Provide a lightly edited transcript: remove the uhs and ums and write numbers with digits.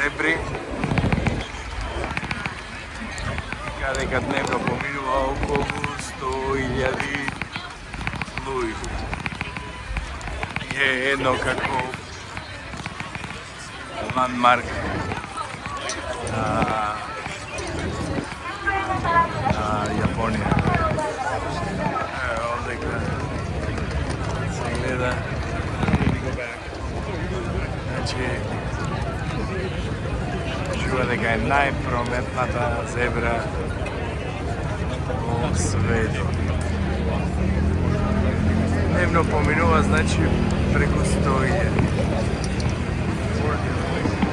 зебри. Кадека дневно поминува околу 100.000 луѓе. Е едно како ландмарк на Јапонија. Овдека се гледа. Значи, чува дека е најпрометната зебра во светот. Дневно поминува, значи, преку 100.000.